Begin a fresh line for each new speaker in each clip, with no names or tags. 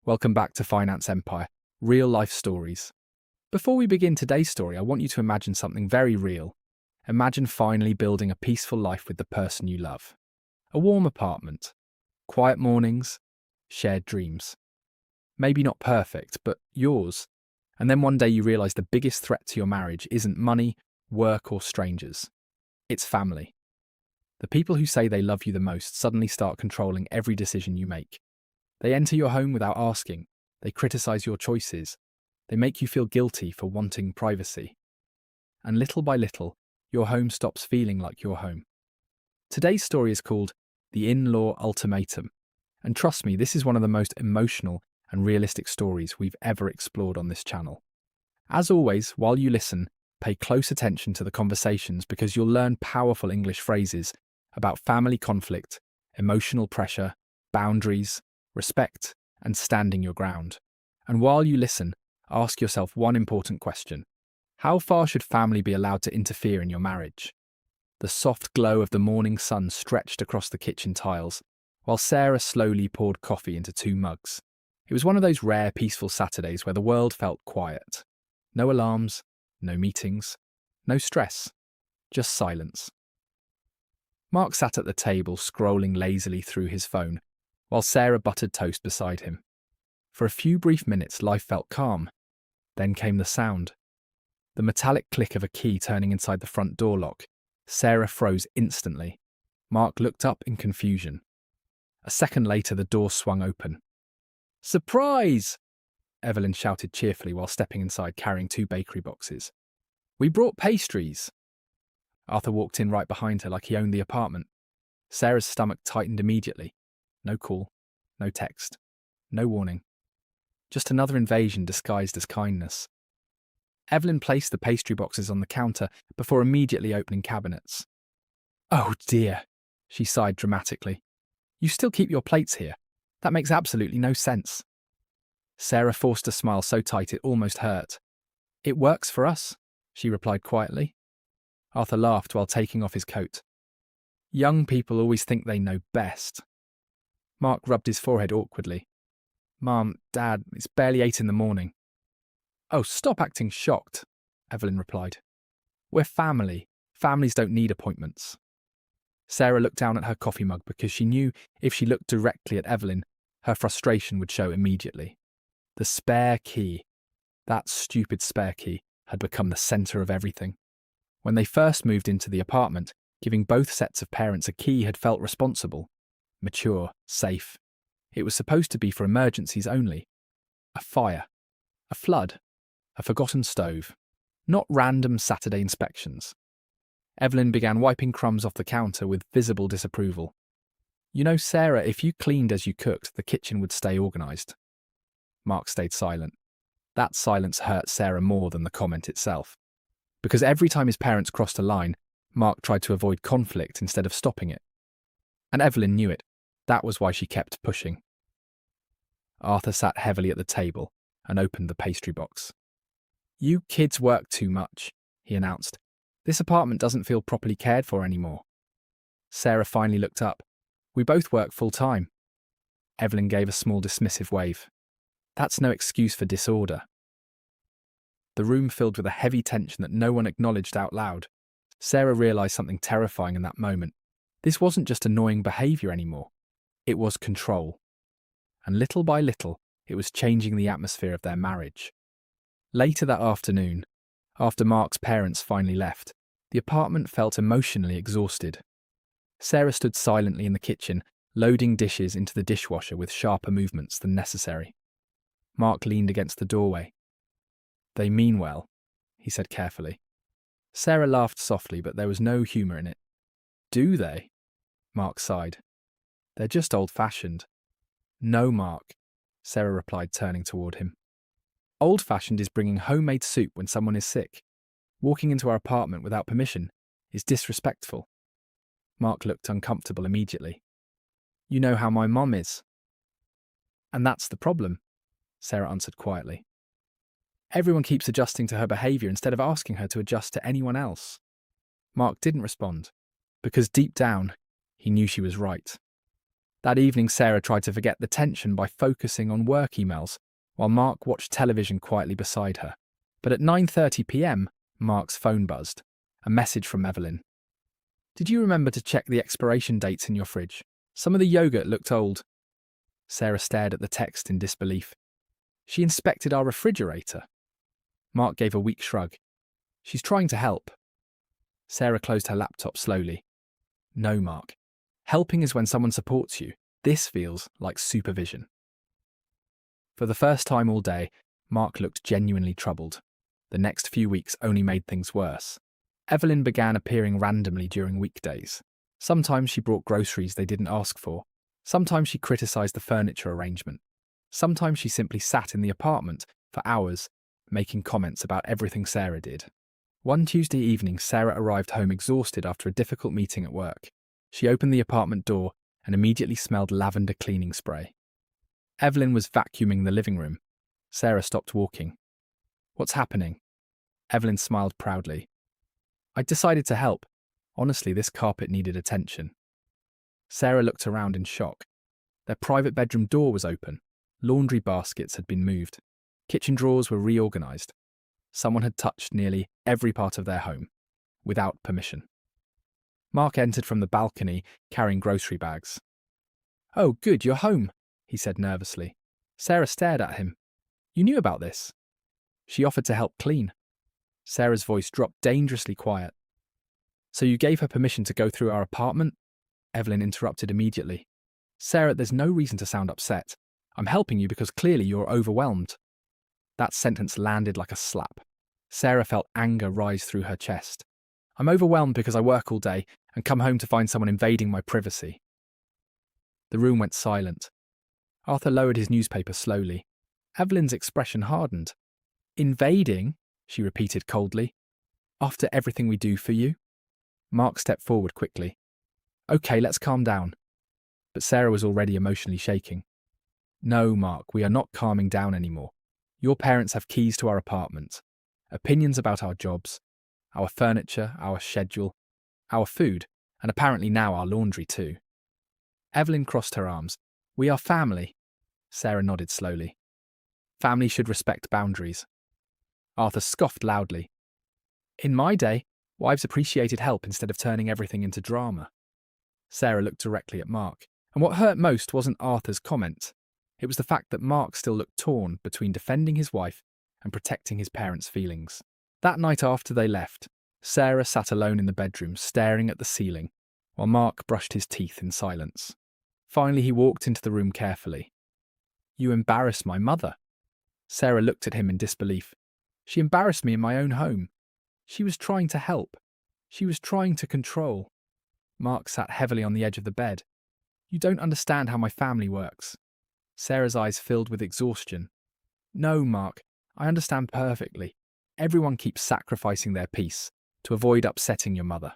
Welcome back to Finance Empire, real life stories. Before we begin today's story, I want you to imagine something very real. Imagine finally building a peaceful life with the person you love. A warm apartment, quiet mornings, shared dreams. Maybe not perfect, but yours. And then one day you realize the biggest threat to your marriage isn't money, work, or strangers. It's family. The people who say they love you the most suddenly start controlling every decision you make. They enter your home without asking. They criticize your choices. They make you feel guilty for wanting privacy. And little by little, your home stops feeling like your home. Today's story is called The In-Law Ultimatum. And trust me, this is one of the most emotional and realistic stories we've ever explored on this channel. As always, while you listen, pay close attention to the conversations because you'll learn powerful English phrases about family conflict, emotional pressure, boundaries, respect, and standing your ground. And while you listen, ask yourself one important question. How far should family be allowed to interfere in your marriage? The soft glow of the morning sun stretched across the kitchen tiles, while Sarah slowly poured coffee into 2 mugs. It was one of those rare, peaceful Saturdays where the world felt quiet. No alarms, no meetings, no stress, just silence. Mark sat at the table, scrolling lazily through his phone, while Sarah buttered toast beside him. For a few brief minutes, life felt calm. Then came the sound. The metallic click of a key turning inside the front door lock. Sarah froze instantly. Mark looked up in confusion. A second later, the door swung open. "Surprise!" Evelyn shouted cheerfully while stepping inside carrying 2 bakery boxes. "We brought pastries." Arthur walked in right behind her like he owned the apartment. Sarah's stomach tightened immediately. No call, no text, no warning. Just another invasion disguised as kindness. Evelyn placed the pastry boxes on the counter before immediately opening cabinets. "Oh dear," she sighed dramatically. "You still keep your plates here? That makes absolutely no sense." Sarah forced a smile so tight it almost hurt. "It works for us," she replied quietly. Arthur laughed while taking off his coat. "Young people always think they know best." Mark rubbed his forehead awkwardly. "Mom, Dad, it's barely 8 in the morning." "Oh, stop acting shocked," Evelyn replied. "We're family. Families don't need appointments." Sarah looked down at her coffee mug because she knew if she looked directly at Evelyn, her frustration would show immediately. The spare key, that stupid spare key, had become the centre of everything. When they first moved into the apartment, giving both sets of parents a key had felt responsible, mature, safe. It was supposed to be for emergencies only. A fire, a flood, a forgotten stove, not random Saturday inspections. Evelyn began wiping crumbs off the counter with visible disapproval. "You know, Sarah, if you cleaned as you cooked, the kitchen would stay organised." Mark stayed silent. That silence hurt Sarah more than the comment itself. Because every time his parents crossed a line, Mark tried to avoid conflict instead of stopping it. And Evelyn knew it. That was why she kept pushing. Arthur sat heavily at the table and opened the pastry box. "You kids work too much," he announced. "This apartment doesn't feel properly cared for anymore." Sarah finally looked up. "We both work full-time." Evelyn gave a small dismissive wave. "That's no excuse for disorder." The room filled with a heavy tension that no one acknowledged out loud. Sarah realised something terrifying in that moment. This wasn't just annoying behaviour anymore. It was control. And little by little, it was changing the atmosphere of their marriage. Later that afternoon, after Mark's parents finally left, the apartment felt emotionally exhausted. Sarah stood silently in the kitchen, loading dishes into the dishwasher with sharper movements than necessary. Mark leaned against the doorway. "They mean well," he said carefully. Sarah laughed softly, but there was no humour in it. "Do they?" Mark sighed. "They're just old-fashioned." "No, Mark," Sarah replied, turning toward him. "Old-fashioned is bringing homemade soup when someone is sick. Walking into our apartment without permission is disrespectful." Mark looked uncomfortable immediately. "You know how my mom is." "And that's the problem," Sarah answered quietly. "Everyone keeps adjusting to her behaviour instead of asking her to adjust to anyone else." Mark didn't respond, because deep down, he knew she was right. That evening, Sarah tried to forget the tension by focusing on work emails, while Mark watched television quietly beside her. But at 9:30 p.m, Mark's phone buzzed. A message from Evelyn. "Did you remember to check the expiration dates in your fridge? Some of the yogurt looked old." Sarah stared at the text in disbelief. "She inspected our refrigerator." Mark gave a weak shrug. "She's trying to help." Sarah closed her laptop slowly. "No, Mark. Helping is when someone supports you. This feels like supervision." For the first time all day, Mark looked genuinely troubled. The next few weeks only made things worse. Evelyn began appearing randomly during weekdays. Sometimes she brought groceries they didn't ask for. Sometimes she criticised the furniture arrangement. Sometimes she simply sat in the apartment for hours, making comments about everything Sarah did. One Tuesday evening, Sarah arrived home exhausted after a difficult meeting at work. She opened the apartment door and immediately smelled lavender cleaning spray. Evelyn was vacuuming the living room. Sarah stopped walking. "What's happening?" Evelyn smiled proudly. "I decided to help. Honestly, this carpet needed attention." Sarah looked around in shock. Their private bedroom door was open. Laundry baskets had been moved. Kitchen drawers were reorganised. Someone had touched nearly every part of their home, without permission. Mark entered from the balcony, carrying grocery bags. "Oh, good, you're home," he said nervously. Sarah stared at him. "You knew about this?" She offered to help clean. Sarah's voice dropped dangerously quiet. "So you gave her permission to go through our apartment?" Evelyn interrupted immediately. "Sarah, there's no reason to sound upset. I'm helping you because clearly you're overwhelmed." That sentence landed like a slap. Sarah felt anger rise through her chest. "I'm overwhelmed because I work all day and come home to find someone invading my privacy." The room went silent. Arthur lowered his newspaper slowly. Evelyn's expression hardened. "Invading?" she repeated coldly. "After everything we do for you?" Mark stepped forward quickly. "Okay, let's calm down." But Sarah was already emotionally shaking. "No, Mark, we are not calming down anymore. Your parents have keys to our apartment, opinions about our jobs, our furniture, our schedule, our food, and apparently now our laundry too." Evelyn crossed her arms. "We are family." Sarah nodded slowly. "Family should respect boundaries." Arthur scoffed loudly. "In my day, wives appreciated help instead of turning everything into drama." Sarah looked directly at Mark, and what hurt most wasn't Arthur's comment. It was the fact that Mark still looked torn between defending his wife and protecting his parents' feelings. That night after they left, Sarah sat alone in the bedroom staring at the ceiling, while Mark brushed his teeth in silence. Finally, he walked into the room carefully. "You embarrass my mother." Sarah looked at him in disbelief. "She embarrassed me in my own home. She was trying to help. She was trying to control." Mark sat heavily on the edge of the bed. "You don't understand how my family works." Sarah's eyes filled with exhaustion. "No, Mark, I understand perfectly. Everyone keeps sacrificing their peace to avoid upsetting your mother."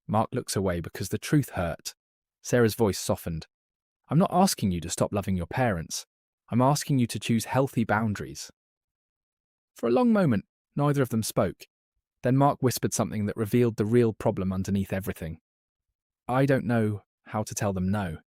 Mark looks away because the truth hurt. Sarah's voice softened. "I'm not asking you to stop loving your parents. I'm asking you to choose healthy boundaries." For a long moment, neither of them spoke. Then Mark whispered something that revealed the real problem underneath everything. "I don't know how to tell them no."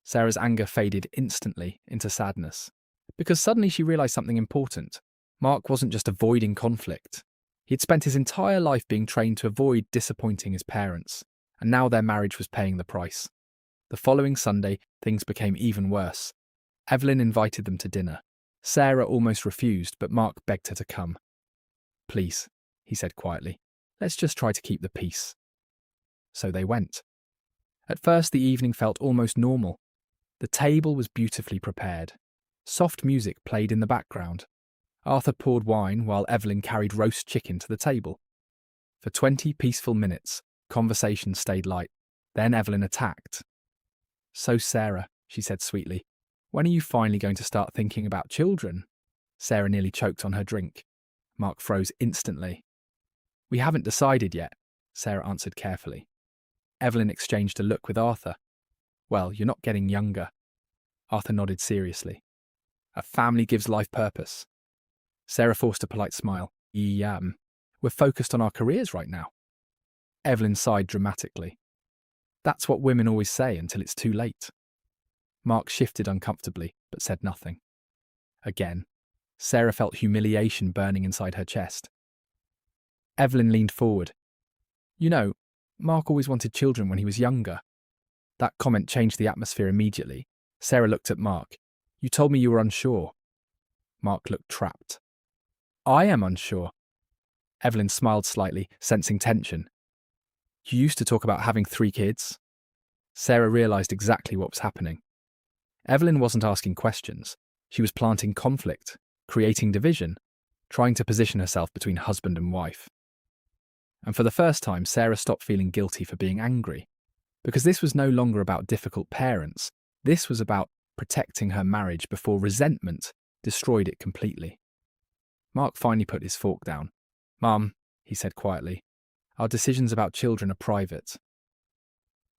Sarah's anger faded instantly into sadness, because suddenly she realised something important. Mark wasn't just avoiding conflict. He'd spent his entire life being trained to avoid disappointing his parents, and now their marriage was paying the price. The following Sunday, things became even worse. Evelyn invited them to dinner. Sarah almost refused, but Mark begged her to come. "Please," he said quietly, "let's just try to keep the peace." So they went. At first, the evening felt almost normal. The table was beautifully prepared. Soft music played in the background. Arthur poured wine while Evelyn carried roast chicken to the table. For 20 peaceful minutes, conversation stayed light. Then Evelyn attacked. "So, Sarah," she said sweetly, "when are you finally going to start thinking about children?" Sarah nearly choked on her drink. Mark froze instantly. "We haven't decided yet," Sarah answered carefully. Evelyn exchanged a look with Arthur. "Well, you're not getting younger." Arthur nodded seriously. "A family gives life purpose." Sarah forced a polite smile. We're focused on our careers right now." Evelyn sighed dramatically. That's what women always say until it's too late. Mark shifted uncomfortably, but said nothing. Again, Sarah felt humiliation burning inside her chest. Evelyn leaned forward. You know, Mark always wanted children when he was younger. That comment changed the atmosphere immediately. Sarah looked at Mark. You told me you were unsure. Mark looked trapped. I am unsure. Evelyn smiled slightly, sensing tension. You used to talk about having 3 kids. Sarah realised exactly what was happening. Evelyn wasn't asking questions. She was planting conflict, creating division, trying to position herself between husband and wife. And for the first time, Sarah stopped feeling guilty for being angry. Because this was no longer about difficult parents. This was about protecting her marriage before resentment destroyed it completely. Mark finally put his fork down. Mum, he said quietly, our decisions about children are private.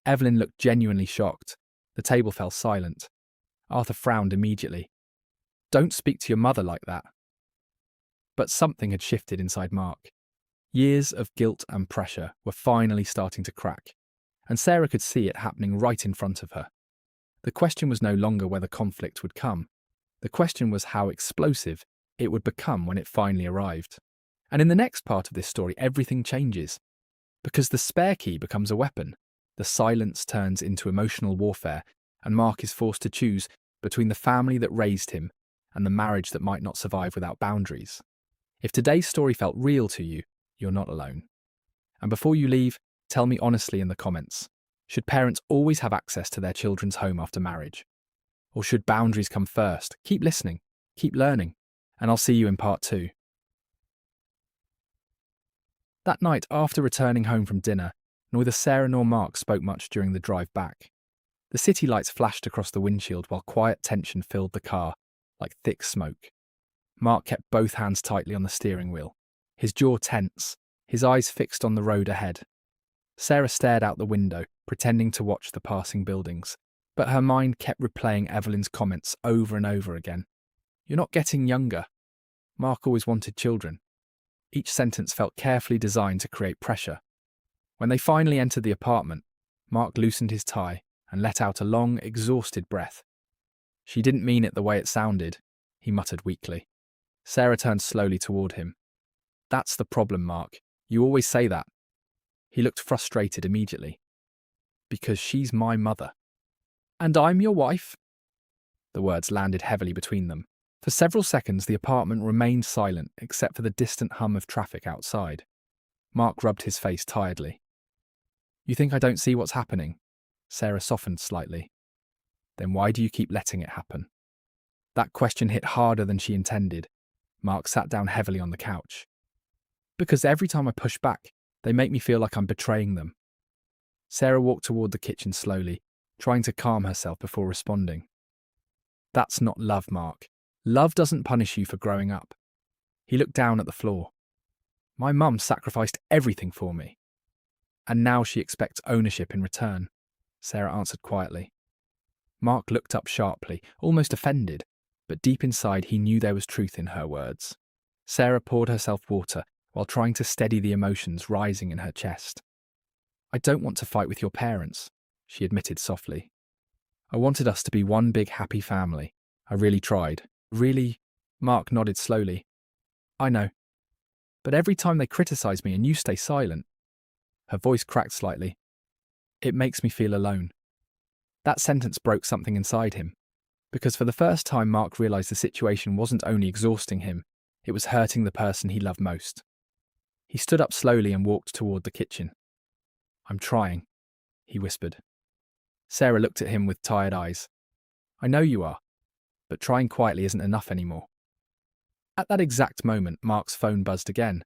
Evelyn looked genuinely shocked. The table fell silent. Arthur frowned immediately. Don't speak to your mother like that. But something had shifted inside Mark. Years of guilt and pressure were finally starting to crack, and Sarah could see it happening right in front of her. The question was no longer whether conflict would come. The question was how explosive it would become when it finally arrived. And in the next part of this story, everything changes. Because the spare key becomes a weapon, the silence turns into emotional warfare, and Mark is forced to choose between the family that raised him and the marriage that might not survive without boundaries. If today's story felt real to you, you're not alone. And before you leave, tell me honestly in the comments, should parents always have access to their children's home after marriage? Or should boundaries come first? Keep listening, keep learning, and I'll see you in part 2. That night, after returning home from dinner, neither Sarah nor Mark spoke much during the drive back. The city lights flashed across the windshield while quiet tension filled the car, like thick smoke. Mark kept both hands tightly on the steering wheel, his jaw tense, his eyes fixed on the road ahead. Sarah stared out the window, pretending to watch the passing buildings, but her mind kept replaying Evelyn's comments over and over again. You're not getting younger. Mark always wanted children. Each sentence felt carefully designed to create pressure. When they finally entered the apartment, Mark loosened his tie and let out a long, exhausted breath. She didn't mean it the way it sounded, he muttered weakly. Sarah turned slowly toward him. That's the problem, Mark. You always say that. He looked frustrated immediately. Because she's my mother. And I'm your wife? The words landed heavily between them. For several seconds, the apartment remained silent except for the distant hum of traffic outside. Mark rubbed his face tiredly. You think I don't see what's happening? Sarah softened slightly. Then why do you keep letting it happen? That question hit harder than she intended. Mark sat down heavily on the couch. Because every time I push back, they make me feel like I'm betraying them. Sarah walked toward the kitchen slowly, trying to calm herself before responding. That's not love, Mark. Love doesn't punish you for growing up. He looked down at the floor. My mum sacrificed everything for me. And now she expects ownership in return, Sarah answered quietly. Mark looked up sharply, almost offended, but deep inside he knew there was truth in her words. Sarah poured herself water while trying to steady the emotions rising in her chest. I don't want to fight with your parents, she admitted softly. I wanted us to be one big happy family. I really tried. Really? Mark nodded slowly. I know. But every time they criticize me and you stay silent. Her voice cracked slightly. It makes me feel alone. That sentence broke something inside him. Because for the first time Mark realized the situation wasn't only exhausting him, it was hurting the person he loved most. He stood up slowly and walked toward the kitchen. I'm trying, he whispered. Sarah looked at him with tired eyes. I know you are, but trying quietly isn't enough anymore. At that exact moment, Mark's phone buzzed again.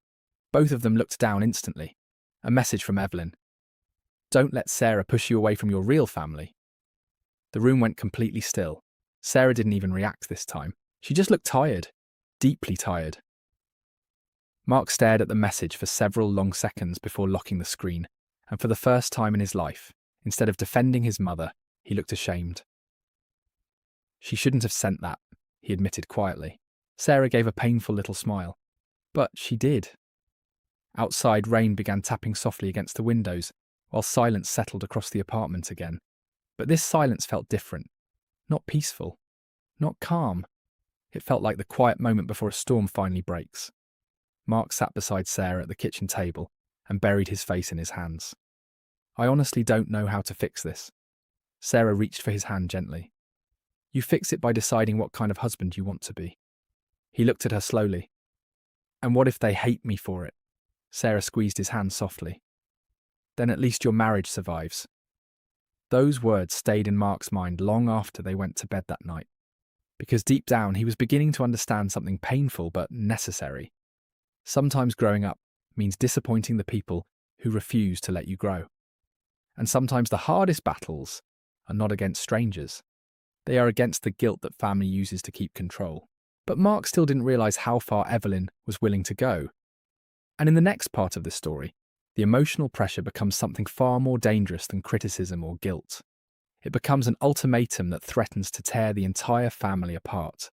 Both of them looked down instantly. A message from Evelyn. Don't let Sarah push you away from your real family. The room went completely still. Sarah didn't even react this time. She just looked tired, deeply tired. Mark stared at the message for several long seconds before locking the screen, and for the first time in his life, instead of defending his mother, he looked ashamed. She shouldn't have sent that, he admitted quietly. Sarah gave a painful little smile. But she did. Outside, rain began tapping softly against the windows, while silence settled across the apartment again. But this silence felt different. Not peaceful. Not calm. It felt like the quiet moment before a storm finally breaks. Mark sat beside Sarah at the kitchen table and buried his face in his hands. "I honestly don't know how to fix this." Sarah reached for his hand gently. "You fix it by deciding what kind of husband you want to be." He looked at her slowly. "And what if they hate me for it?" Sarah squeezed his hand softly. "Then at least your marriage survives." Those words stayed in Mark's mind long after they went to bed that night, because deep down he was beginning to understand something painful but necessary. Sometimes growing up means disappointing the people who refuse to let you grow. And sometimes the hardest battles are not against strangers. They are against the guilt that family uses to keep control. But Mark still didn't realise how far Evelyn was willing to go. And in the next part of the story, the emotional pressure becomes something far more dangerous than criticism or guilt. It becomes an ultimatum that threatens to tear the entire family apart.